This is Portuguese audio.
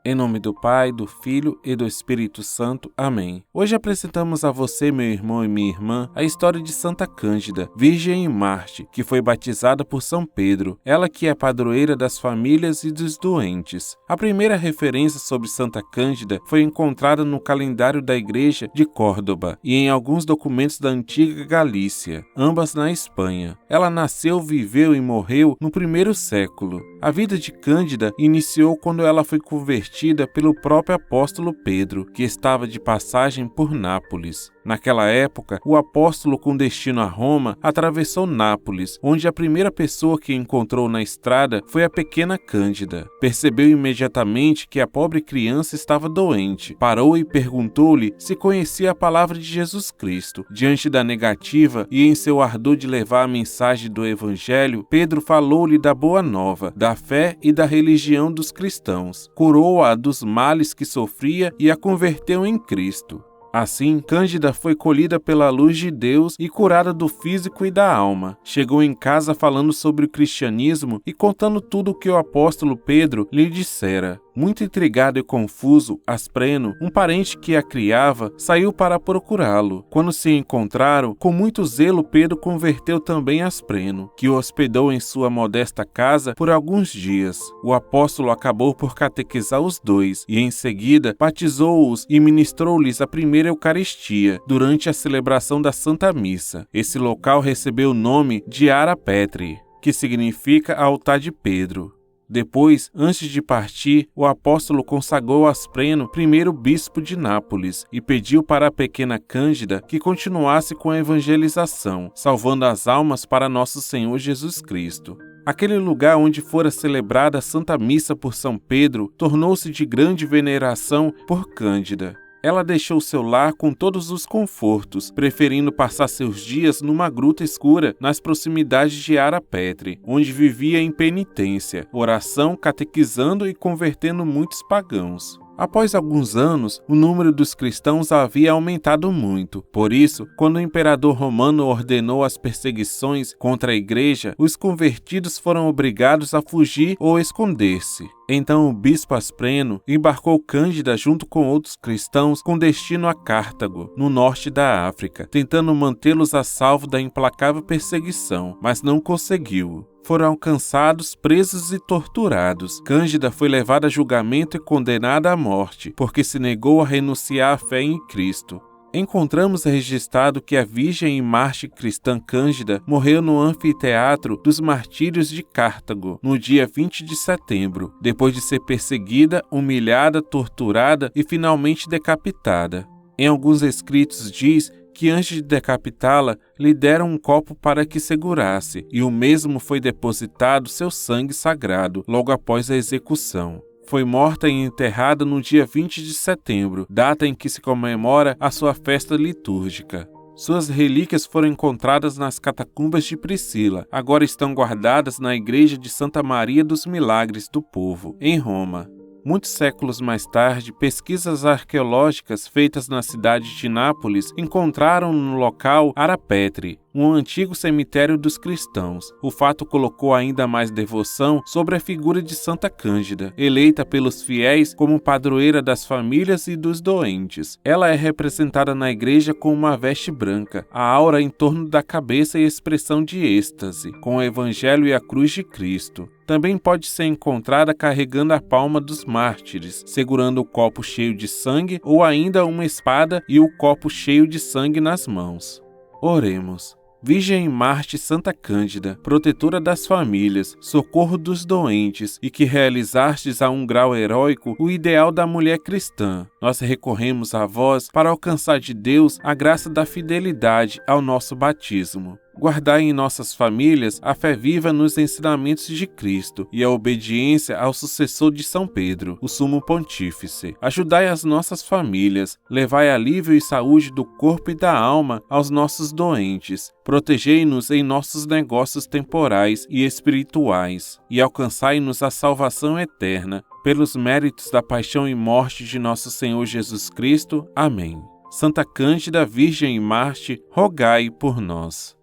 Em nome do Pai, do Filho e do Espírito Santo. Amém. Hoje apresentamos a você, meu irmão e minha irmã, a história de Santa Cândida, Virgem em Marte, que foi batizada por São Pedro, ela que é padroeira das famílias e dos doentes. A primeira referência sobre Santa Cândida foi encontrada no calendário da Igreja de Córdoba e em alguns documentos da antiga Galícia, ambas na Espanha. Ela nasceu, viveu e morreu no primeiro século. A vida de Cândida iniciou quando ela foi convertida pelo próprio apóstolo Pedro, que estava de passagem por Nápoles. Naquela época, o apóstolo com destino a Roma atravessou Nápoles, onde a primeira pessoa que encontrou na estrada foi a pequena Cândida. Percebeu imediatamente que a pobre criança estava doente. Parou e perguntou-lhe se conhecia a palavra de Jesus Cristo. Diante da negativa e em seu ardor de levar a mensagem do Evangelho, Pedro falou-lhe da boa nova, da fé e da religião dos cristãos. Curou-a dos males que sofria e a converteu em Cristo. Assim, Cândida foi colhida pela luz de Deus e curada do físico e da alma. Chegou em casa falando sobre o cristianismo e contando tudo o que o apóstolo Pedro lhe dissera. Muito intrigado e confuso, Aspreno, um parente que a criava, saiu para procurá-lo. Quando se encontraram, com muito zelo Pedro converteu também Aspreno, que o hospedou em sua modesta casa por alguns dias. O apóstolo acabou por catequizar os dois e, em seguida, batizou-os e ministrou-lhes a primeira Eucaristia, durante a celebração da Santa Missa. Esse local recebeu o nome de Ara Petri, que significa altar de Pedro. Depois, antes de partir, o apóstolo consagrou Aspreno primeiro bispo de Nápoles e pediu para a pequena Cândida que continuasse com a evangelização, salvando as almas para nosso Senhor Jesus Cristo. Aquele lugar onde fora celebrada a Santa Missa por São Pedro tornou-se de grande veneração por Cândida. Ela deixou seu lar com todos os confortos, preferindo passar seus dias numa gruta escura nas proximidades de Ara Petri, onde vivia em penitência, oração, catequizando e convertendo muitos pagãos. Após alguns anos, o número dos cristãos havia aumentado muito. Por isso, quando o imperador romano ordenou as perseguições contra a igreja, os convertidos foram obrigados a fugir ou esconder-se. Então o bispo Aspreno embarcou Cândida junto com outros cristãos com destino a Cartago, no norte da África, tentando mantê-los a salvo da implacável perseguição, mas não conseguiu. Foram alcançados, presos e torturados. Cândida foi levada a julgamento e condenada à morte, porque se negou a renunciar à fé em Cristo. Encontramos registrado que a Virgem em Marte cristã Cândida morreu no anfiteatro dos Martírios de Cartago, no dia 20 de setembro, depois de ser perseguida, humilhada, torturada e finalmente decapitada. Em alguns escritos diz que antes de decapitá-la, lhe deram um copo para que segurasse, e o mesmo foi depositado seu sangue sagrado logo após a execução. Foi morta e enterrada no dia 20 de setembro, data em que se comemora a sua festa litúrgica. Suas relíquias foram encontradas nas catacumbas de Priscila, agora estão guardadas na Igreja de Santa Maria dos Milagres do Povo, em Roma. Muitos séculos mais tarde, pesquisas arqueológicas feitas na cidade de Nápoles encontraram no local Ara Petri, um antigo cemitério dos cristãos. O fato colocou ainda mais devoção sobre a figura de Santa Cândida, eleita pelos fiéis como padroeira das famílias e dos doentes. Ela é representada na igreja com uma veste branca, a aura em torno da cabeça e expressão de êxtase, com o Evangelho e a cruz de Cristo. Também pode ser encontrada carregando a palma dos mártires, segurando o copo cheio de sangue ou ainda uma espada e o copo cheio de sangue nas mãos. Oremos. Virgem em Marte Santa Cândida, protetora das famílias, socorro dos doentes e que realizastes a um grau heróico o ideal da mulher cristã, nós recorremos a vós para alcançar de Deus a graça da fidelidade ao nosso batismo. Guardai em nossas famílias a fé viva nos ensinamentos de Cristo e a obediência ao sucessor de São Pedro, o sumo pontífice. Ajudai as nossas famílias, levai alívio e saúde do corpo e da alma aos nossos doentes. Protegei-nos em nossos negócios temporais e espirituais e alcançai-nos a salvação eterna. Pelos méritos da paixão e morte de nosso Senhor Jesus Cristo. Amém. Santa Cândida, Virgem em Marte, rogai por nós.